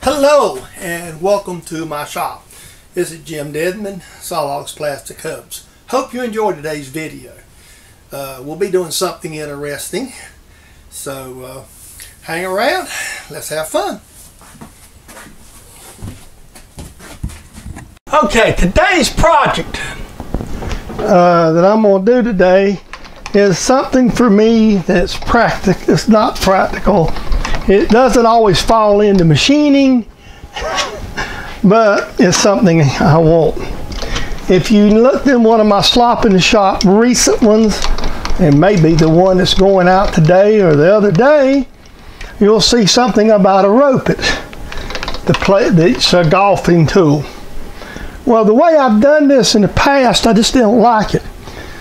Hello and welcome to my shop. This is Jim Dedman, Sawlogs Plastic Hubs. Hope you enjoyed today's video. We'll be doing something interesting, so hang around, let's have fun. Okay, today's project that I'm going to do today is something for me that's practical. It's not practical. It doesn't always fall into machining, but it's something I want. If you looked in one of my Slop in the Shop recent ones, and maybe the one that's going out today or the other day, you'll see something about a RopeIt. It's a golfing tool. Well, the way I've done this in the past, I just didn't like it.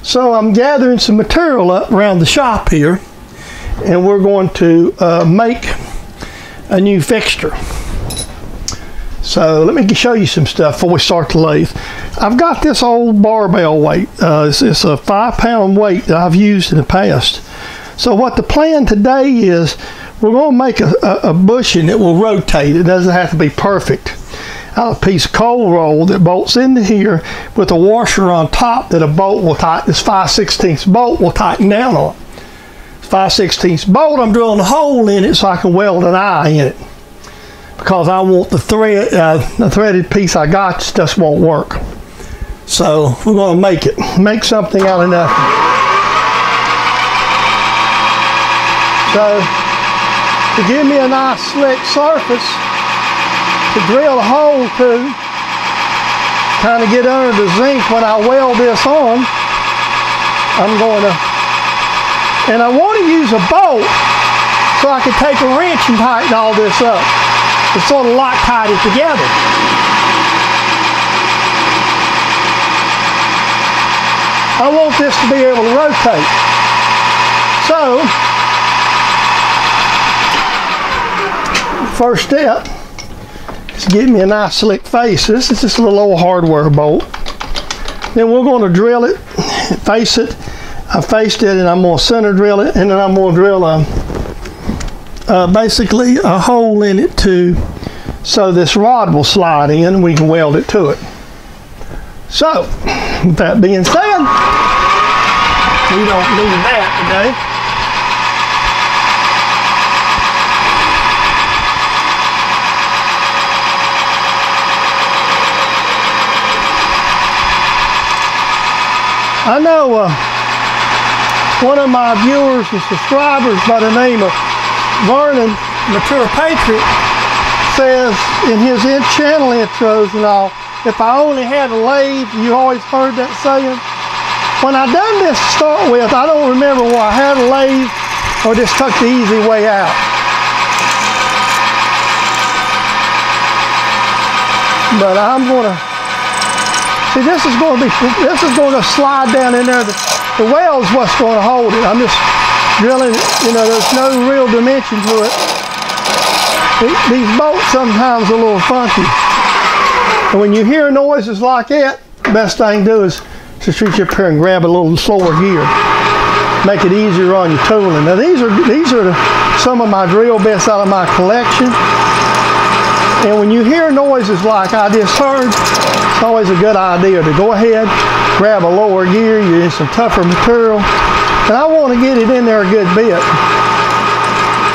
So I'm gathering some material up around the shop here, and we're going to make a new fixture. So let me show you some stuff before we start the lathe. I've got this old barbell weight. It's a 5-pound weight that I've used in the past. So what the plan today is, we're going to make a bushing that will rotate. It doesn't have to be perfect. Out of a piece of cold roll that bolts into here with a washer on top that a bolt will tighten. This 5/16 bolt will tighten down on. 5/16 bolt, I'm drilling a hole in it so I can weld an eye in it, because I want the threaded piece I got just won't work. So we're going to make something out of nothing. So to give me a nice slick surface to drill a hole to, kind of get under the zinc when I weld this on, I'm going to, and I want to use a bolt so I can take a wrench and tighten all this up. It's sort of Loctite it together. I want this to be able to rotate. So, first step is get me a nice slick face. This is just a little old hardware bolt. Then we're going to drill it, face it. I faced it, and I'm going to center drill it, and then I'm going to drill basically a hole in it too, so this rod will slide in and we can weld it to it. So, with that being said, we don't need that today. I know one of my viewers and subscribers by the name of Vernon, Mature Patriot, says in his channel intros and all, if I only had a lathe, you always heard that saying. When I done this to start with, I don't remember whether I had a lathe or just took the easy way out. But I'm going to, see, this is going to slide down in there. The weld's what's going to hold it. I'm just drilling it, you know, there's no real dimension to it. These bolts sometimes are a little funky. And when you hear noises like that, the best thing to do is just reach up here and grab a little slower gear. Make it easier on your tooling. Now these are some of my drill bits out of my collection. And when you hear noises like I just heard, it's always a good idea to go ahead, grab a lower gear, you're in some tougher material. And I want to get it in there a good bit.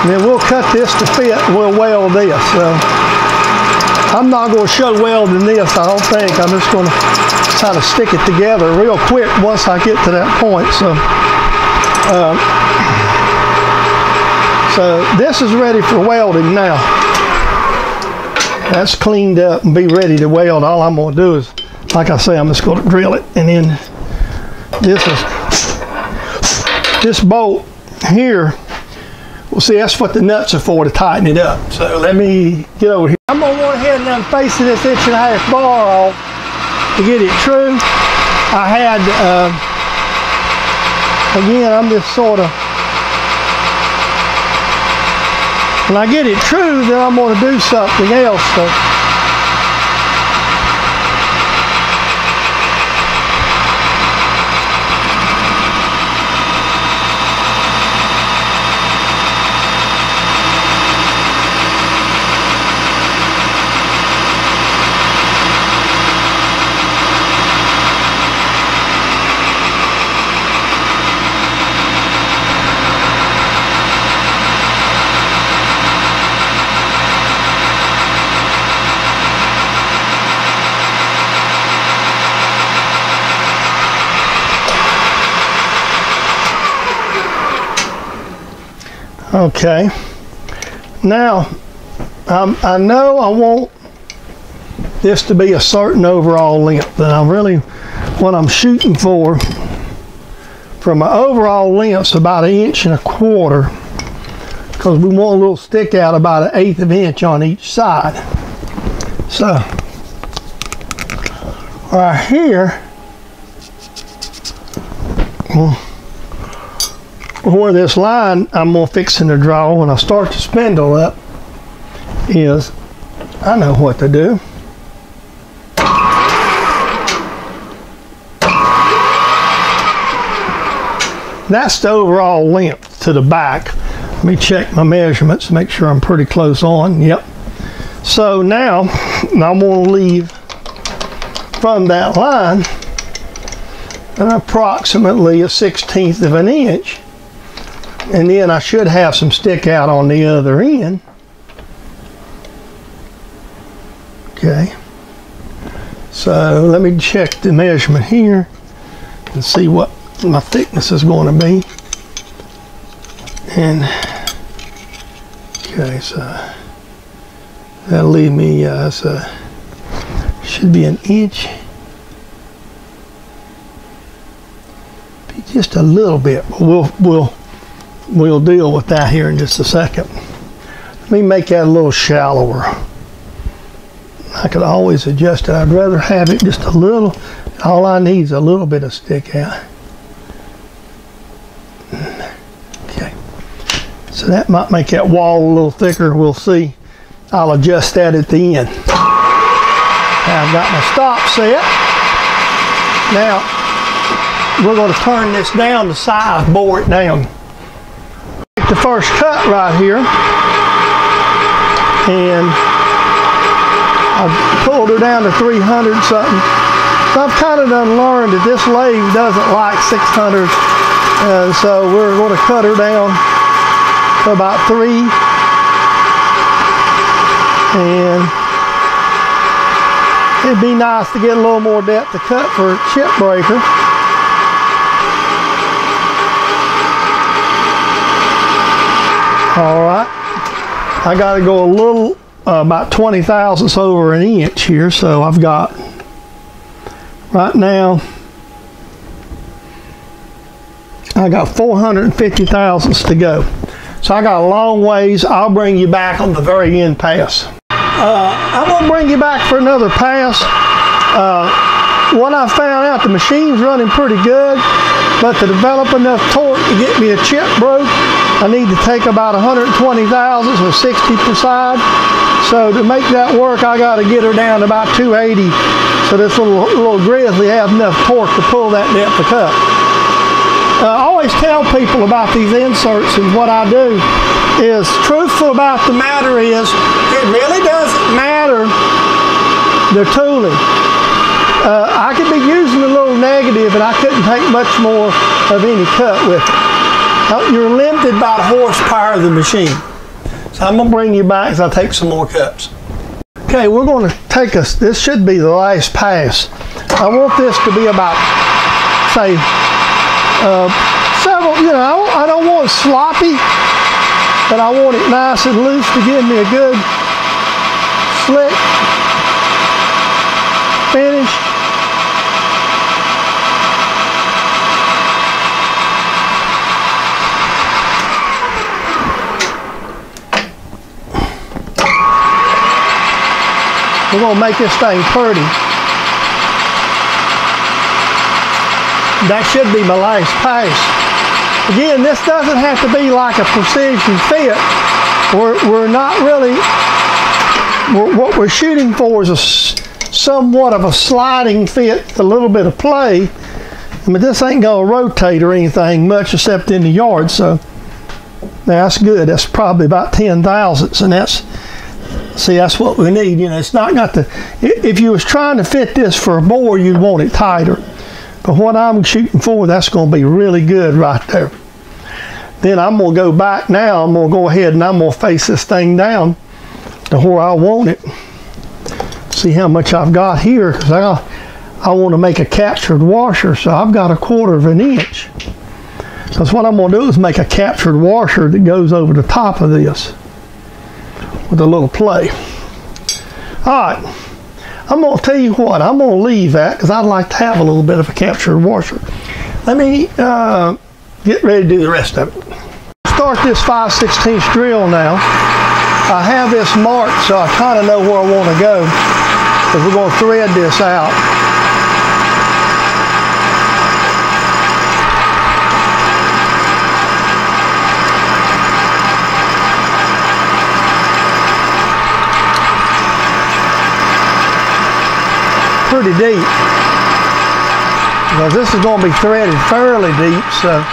And then we'll cut this to fit, we'll weld this. So I'm not going to show welding this, I don't think. I'm just going to try to stick it together real quick once I get to that point. So this is ready for welding now. That's cleaned up and be ready to weld. All I'm going to do is, like I say, I'm just going to drill it. And then this bolt here, well, see, that's what the nuts are for, to tighten it up. So let me get over here. I'm going to go ahead and unface this 1.5-inch bar off to get it true. I had, again, I'm just sort of, when I get it true, then I'm going to do something else. So Okay. Now, I know I want this to be a certain overall length, and I'm really, what I'm shooting for my overall length's about 1.25 inches, because we want a little stick out about 1/8 of an inch on each side. So, right here, where this line I'm going to fixing to draw when I start the spindle up is, I know what to do. That's the overall length to the back. Let me check my measurements, make sure I'm pretty close on. Yep. So now I'm going to leave from that line approximately 1/16 of an inch, and then I should have some stick out on the other end. Okay. So let me check the measurement here and see what my thickness is going to be. And okay, so that'll leave me should be 1 inch, be just a little bit, but we'll deal with that here in just a second. Let me make that a little shallower. I could always adjust it. I'd rather have it just a little. All I need is a little bit of stick out. Okay, so that might make that wall a little thicker. We'll see. I'll adjust that at the end. Now I've got my stop set. Now we're going to turn this down to size, bore it down. Take the first cut right here, and I've pulled her down to 300 something. So I've kind of done learned that this lathe doesn't like 600, and so we're going to cut her down to about 3. And it'd be nice to get a little more depth to cut for a chip breaker. All right, I got to go a little, about 20 thousandths over an inch here. So I've got, right now, I got 450 thousandths to go. So I got a long ways. I'll bring you back on the very end pass. I'm going to bring you back for another pass. What I found out, the machine's running pretty good, but to develop enough torque to get me a chip broke, I need to take about 120 thousandths or 60 per side. So to make that work, I got to get her down to about 280, so this little grizzly has enough torque to pull that depth of cut. I always tell people about these inserts, and what I do is, truthful about the matter is, it really doesn't matter the tooling. I could be using a little negative and I couldn't take much more of any cut with it. You're limited by the horsepower of the machine. So I'm going to bring you back as I take some more cuts. Okay, we're going to take this should be the last pass. I want this to be about, say, several, you know, I don't want it sloppy, but I want it nice and loose to give me a good, slick finish. We're going to make this thing pretty. That should be my last pass. Again, this doesn't have to be like a precision fit. We're not really, what we're shooting for is somewhat of a sliding fit, a little bit of play. But this ain't going to rotate or anything much except in the yard. So that's good. That's probably about 10 thousandths, and that's what we need. You know, it's not got the, if you was trying to fit this for a bore, you'd want it tighter. But what I'm shooting for, that's going to be really good right there. Then I'm going to go back now. I'm going to go ahead and I'm going to face this thing down to where I want it. See how much I've got here, because I want to make a captured washer, so I've got 1/4 of an inch. Because what I'm going to do is make a captured washer that goes over the top of this with a little play. Alright, I'm going to tell you what, I'm going to leave that because I'd like to have a little bit of a captured washer. Let me get ready to do the rest of it. Start this 5/16 drill now. I have this marked so I kind of know where I want to go, because we're going to thread this out. Pretty deep, because this is going to be threaded fairly deep, so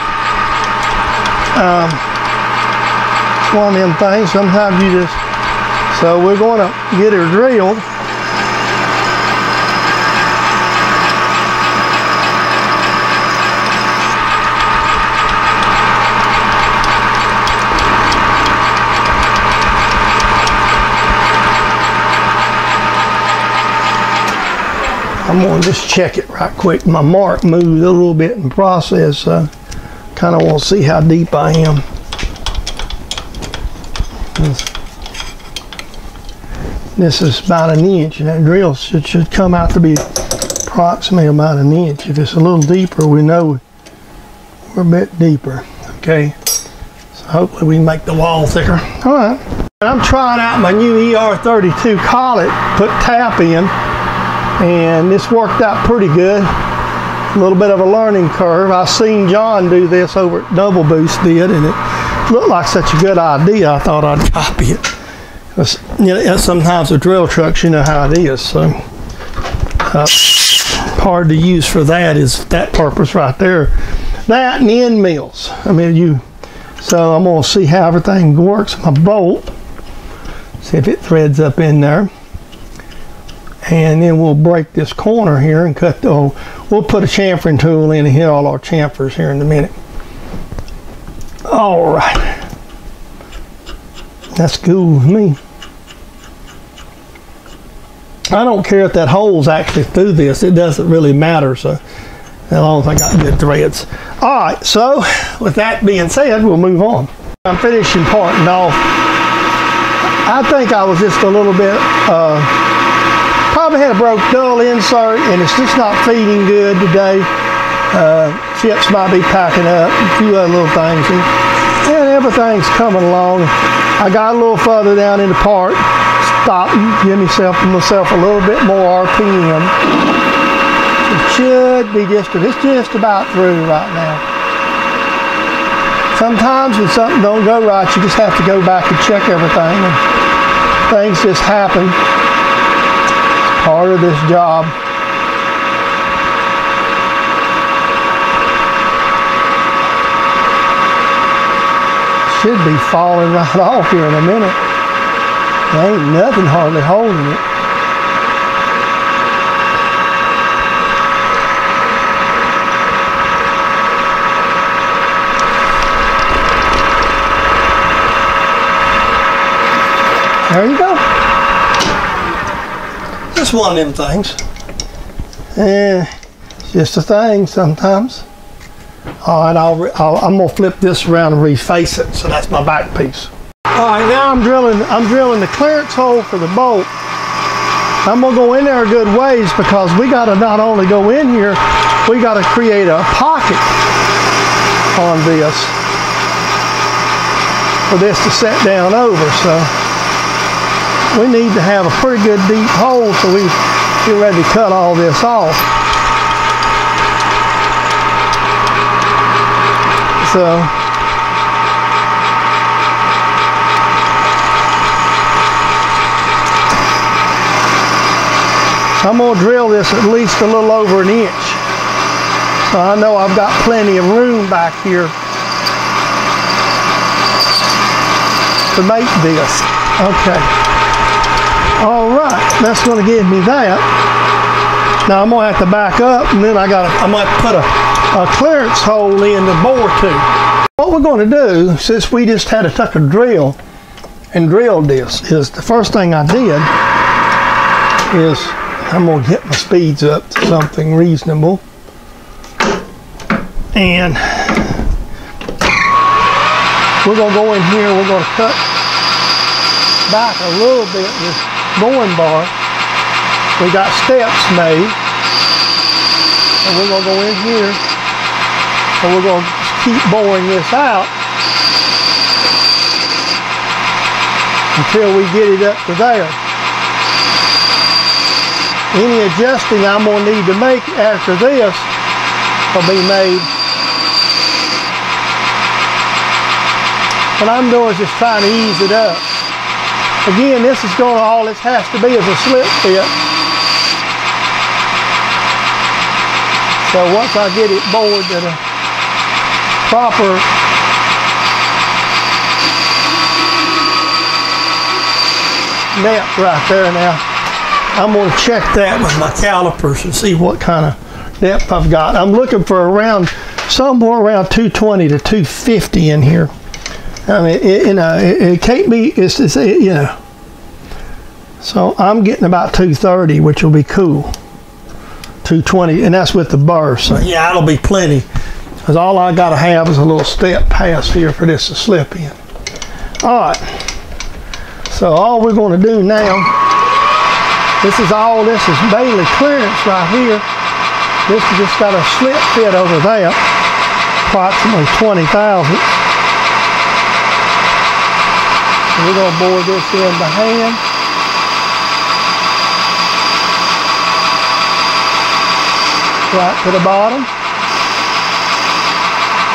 it's one of them things. Sometimes you just, so we're going to get her drilled. I'm going to just check it right quick. My mark moved a little bit in the process, so kind of want to see how deep I am. This is about an inch, and that drill should come out to be approximately about an inch. If it's a little deeper, we know we're a bit deeper. Okay, so hopefully we can make the wall thicker. All right, and I'm trying out my new ER32 collet, put tap in. And this worked out pretty good. A little bit of a learning curve. I seen John do this over at Double Boost did, and it looked like such a good idea. I thought I'd copy it. You know, sometimes with drill trucks, you know how it is. So hard to use for that is that purpose right there. That and end mills. I mean, so I'm going to see how everything works. My bolt. See if it threads up in there. And then we'll break this corner here and cut the, we'll put a chamfering tool in and hit all our chamfers here in a minute. All right. That's cool with me. I don't care if that hole's actually through this. It doesn't really matter, so as long as I got good threads. All right, so with that being said, we'll move on. I'm finishing parting off. I think I was just a little bit, probably had a broke dull insert, and it's just not feeding good today. Chips might be packing up, a few other little things, and everything's coming along. I got a little further down in the part, stopped and give myself a little bit more RPM. It should be it's just about through right now. Sometimes when something don't go right, you just have to go back and check everything, and things just happen. Part of this job. Should be falling right off here in a minute. There ain't nothing hardly holding it. There you go. Just one of them things. It's just a thing sometimes. All right, I'm gonna flip this around and reface it. So that's my back piece. All right, now I'm drilling the clearance hole for the bolt. I'm gonna go in there a good ways because we gotta not only go in here, we gotta create a pocket on this for this to set down over. So we need to have a pretty good deep hole so we get ready to cut all this off. So I'm going to drill this at least a little over an inch. So I know I've got plenty of room back here to make this. Okay. All right, that's going to give me that. Now I'm going to have to back up, and then I might put a clearance hole in the bore too. What we're going to do, since we just had to tuck a drill and drilled this, is the first thing I did is I'm going to get my speeds up to something reasonable. And we're going to go in here, we're going to cut back a little bit this boring bar. We got steps made, and we're going to go in here, and we're going to keep boring this out until we get it up to there. Any adjusting I'm going to need to make after this will be made. What I'm doing is just trying to ease it up. Again, this is going to, all this has to be is a slip fit. So once I get it bored to the proper depth right there now, I'm going to check that with my calipers and see what kind of depth I've got. I'm looking for around, somewhere around 220 to 250 in here. I mean, it can't be, you know. So I'm getting about 230, which will be cool. 220, and that's with the burr. So yeah, that'll be plenty. Because all I got to have is a little step pass here for this to slip in. All right. So all we're going to do now, this is Bailey clearance right here. This has just got a slip fit over there, approximately 20 thousandths. We're going to bore this in by hand. Right to the bottom.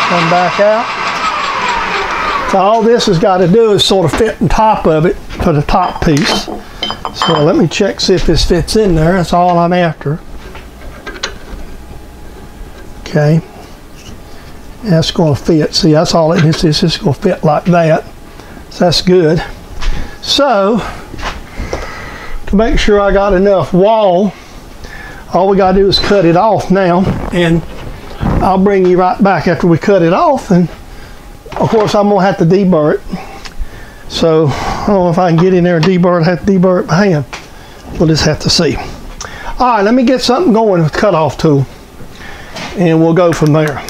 Come back out. So all this has got to do is sort of fit on top of it for the top piece. So let me check, see if this fits in there. That's all I'm after. Okay. That's going to fit. See, that's all it is. It's just going to fit like that. So that's good. So, to make sure I got enough wall, all we got to do is cut it off now. And I'll bring you right back after we cut it off. And, of course, I'm going to have to deburr it. So, I don't know if I can get in there and deburr it. I have to deburr it by hand. We'll just have to see. All right, let me get something going with the cutoff tool. And we'll go from there.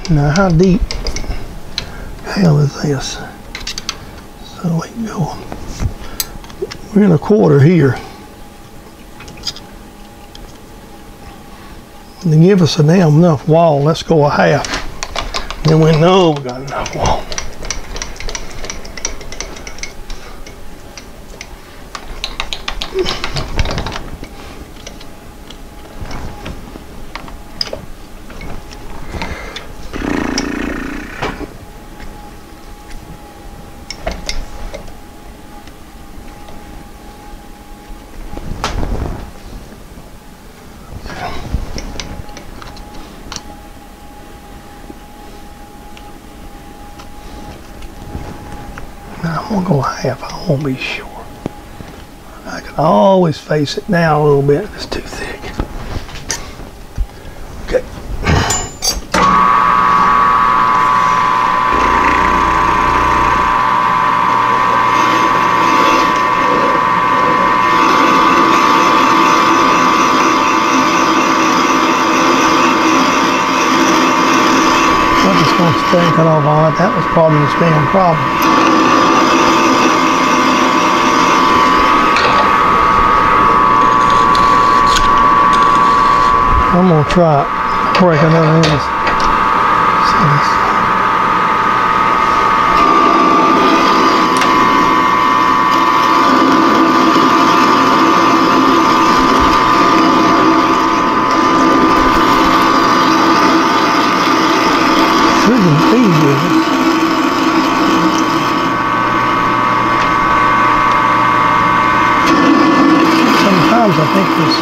Now, how deep the hell is this? So we can go. We're in a quarter here. And to give us enough wall, let's go a half. Then we know we got enough wall. I'm going to go half, I won't be sure. I can always face it down a little bit if it's too thick. Okay. I'm just going to stay cut off all that. That was probably the damn problem. I'm going to try it, break another end. Shouldn't be good. Sometimes I think this.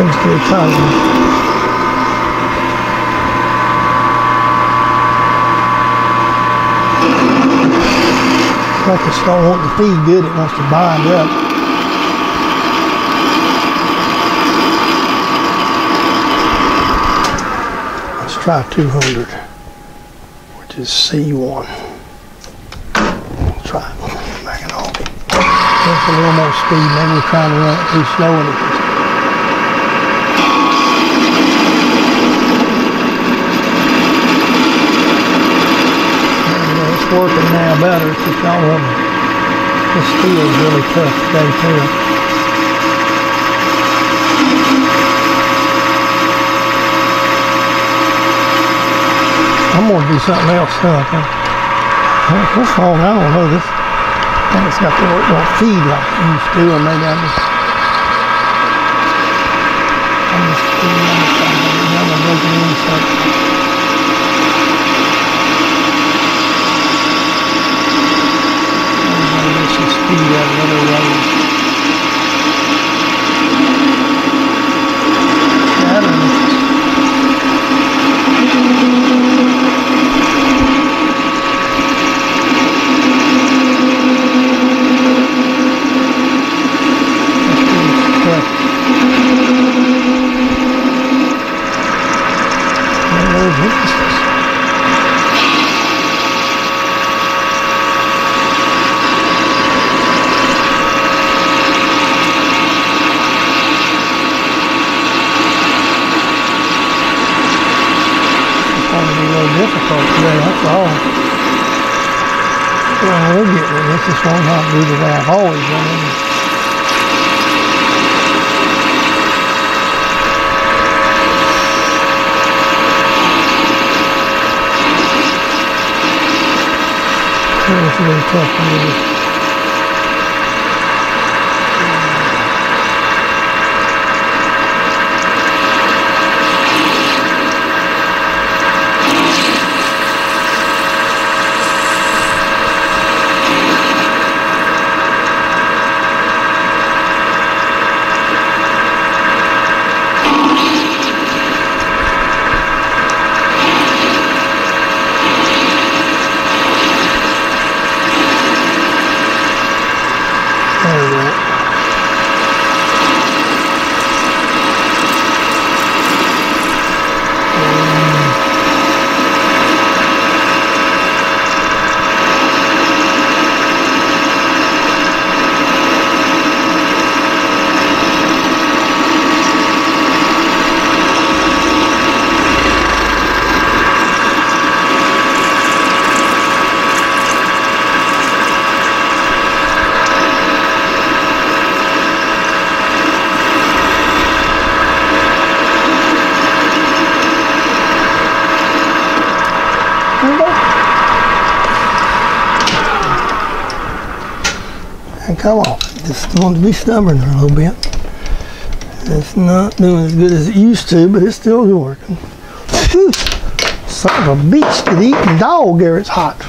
Let's get it tight. like it's not wanting to feed good, it wants to bind up. Let's try 200, which is C1. We'll try it. Back it off. Just a little more speed. Maybe we're trying to run it too slow and it's working now better. It's just not working. This steel is really tough today too. I'm going to do something else too, I think. What's wrong? I don't know. This thing's got to work, won't feed like it used to, or maybe I'm just feeding on the side of it. Now I'm breaking in something. Speed out another way. Difficult today, that's all. Well, we'll get with this. This won't have to be the way I've always done it. It's really tough to do this. And come on, just going to be stubborn a little bit. It's not doing as good as it used to, but it's still working. Whew. Son of a beast to the eating dog there, it's hot.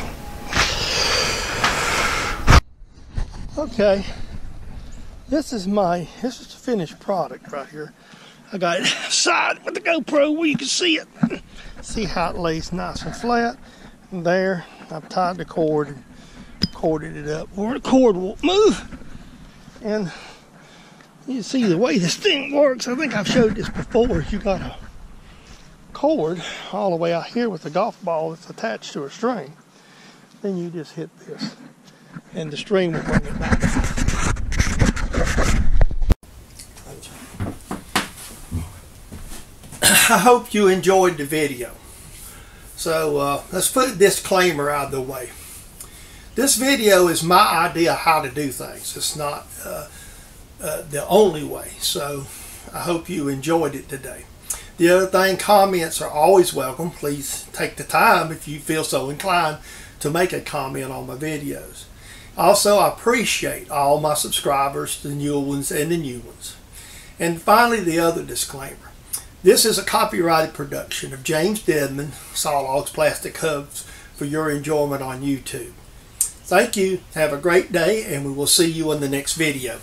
Okay, this is the finished product right here. I got it outside with the GoPro where you can see it. See how it lays nice and flat. And there, I've tied the cord and corded it up where the cord won't move. And you see the way this thing works. I think I've showed this before. You got a cord all the way out here with the golf ball that's attached to a string. Then you just hit this and the string will bring it back. I hope you enjoyed the video. So let's put a disclaimer out of the way. This video is my idea how to do things. It's not the only way. So I hope you enjoyed it today. The other thing, comments are always welcome. Please take the time, if you feel so inclined, to make a comment on my videos. Also, I appreciate all my subscribers, the new ones and the new ones. And finally, the other disclaimer. This is a copyrighted production of James Dedman, Saw Logs Plastic Hubs, for your enjoyment on YouTube. Thank you. Have a great day, and we will see you in the next video.